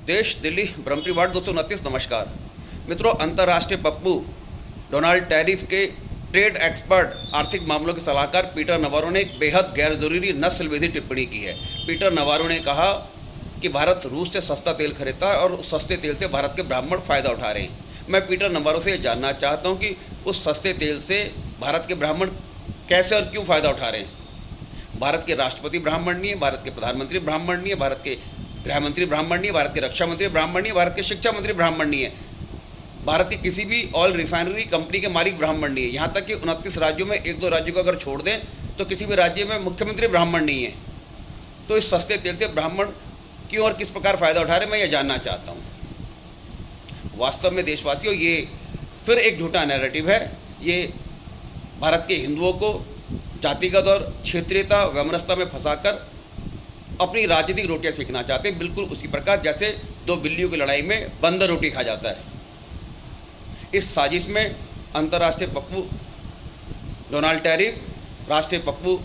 देश, दिल्ली, ब्रह्मपुरी वार्ड 229। नमस्कार मित्रों, अंतर्राष्ट्रीय पप्पू डोनाल्ड टैरिफ के ट्रेड एक्सपर्ट, आर्थिक मामलों के सलाहकार पीटर नवारो ने एक बेहद गैर जरूरी नस्लविधी टिप्पणी की है। पीटर नवारो ने कहा कि भारत रूस से सस्ता तेल खरीदता है और उस सस्ते तेल से भारत के ब्राह्मण फ़ायदा उठा रहे हैं। मैं पीटर नवारो से ये जानना चाहता हूँ कि उस सस्ते तेल से भारत के ब्राह्मण कैसे और क्यों फ़ायदा उठा रहे हैं। भारत के राष्ट्रपति ब्राह्मण नहीं है, भारत के प्रधानमंत्री ब्राह्मण नहीं है, भारत के गृह मंत्री ब्राह्मण नहीं है, भारत के रक्षा मंत्री ब्राह्मण नहीं है, भारत के शिक्षा मंत्री ब्राह्मण नहीं है, भारत की किसी भी ऑयल रिफाइनरी कंपनी के मालिक ब्राह्मण नहीं है। यहाँ तक कि 29 राज्यों में 1-2 राज्यों को अगर छोड़ दें तो किसी भी राज्य में मुख्यमंत्री ब्राह्मण नहीं है। तो इस सस्ते तेल से ब्राह्मण क्यों और किस प्रकार फ़ायदा उठा रहे, मैं ये जानना चाहता हूँ। वास्तव में देशवासियों, ये फिर एक झूठा नैरेटिव है। ये भारत के हिंदुओं को जातिगत और क्षेत्रीयता वैमनस्यता में फंसाकर अपनी राजनीतिक रोटियां सेकना चाहते हैं, बिल्कुल उसी प्रकार जैसे 2 बिल्लियों की लड़ाई में बंदर रोटी खा जाता है। इस साजिश में अंतर्राष्ट्रीय पप्पू डोनाल्ड टैरिफ, राष्ट्रीय पप्पू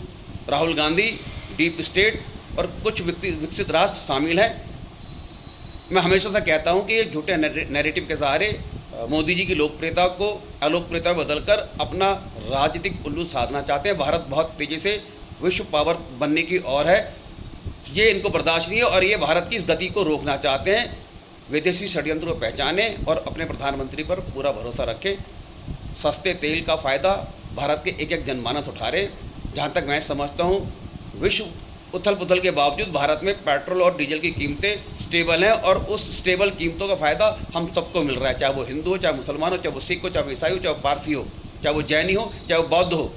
राहुल गांधी, डीप स्टेट और कुछ विकसित राष्ट्र शामिल हैं। मैं हमेशा से कहता हूं कि ये झूठे नैरेटिव के सहारे मोदी जी की लोकप्रियता को अलोकप्रियता में बदलकर अपना राजनीतिक उल्लू साधना चाहते हैं। भारत बहुत तेज़ी से विश्व पावर बनने की ओर है, ये इनको बर्दाश्त नहीं है और ये भारत की इस गति को रोकना चाहते हैं। विदेशी षड्यंत्र को पहचानें और अपने प्रधानमंत्री पर पूरा भरोसा रखें। सस्ते तेल का फ़ायदा भारत के एक जनमानस उठा रहे। जहाँ तक मैं समझता हूँ, विश्व उथल पुथल के बावजूद भारत में पेट्रोल और डीजल की कीमतें स्टेबल हैं और उस स्टेबल कीमतों का फ़ायदा हम सबको मिल रहा है, चाहे वो हिंदू हो, चाहे मुसलमान हो, चाहे वो सिख हो, चाहे वो ईसाई हो, चाहे वो पारसी हो, चाहे वो जैनी हो, चाहे वो बौद्ध हो,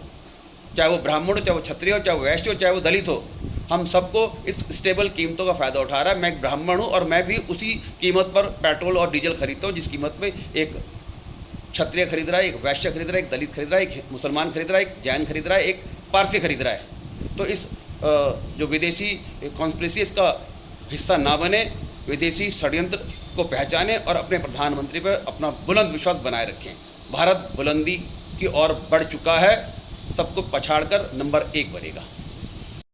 चाहे वो ब्राह्मण हो, चाहे वो क्षत्रिय हो, चाहे वो वैश्य हो, चाहे वो दलित हो, हम सबको इस स्टेबल कीमतों का फ़ायदा उठा रहा है। मैं एक ब्राह्मण हूँ और मैं भी उसी कीमत पर पेट्रोल और डीजल खरीदता हूँ जिस कीमत में एक क्षत्रिय खरीद रहा है, एक वैश्य खरीद रहा है, एक दलित खरीद रहा है, एक मुसलमान खरीद रहा है, एक जैन खरीद रहा है, एक पारसी खरीद रहा है। तो इस जो विदेशी कॉन्स्पिरेसी इसका हिस्सा ना बने, विदेशी षड्यंत्र को पहचानें और अपने प्रधानमंत्री पर अपना बुलंद विश्वास बनाए रखें। भारत बुलंदी की ओर बढ़ चुका है, सबको पछाड़कर नंबर 1 बनेगा।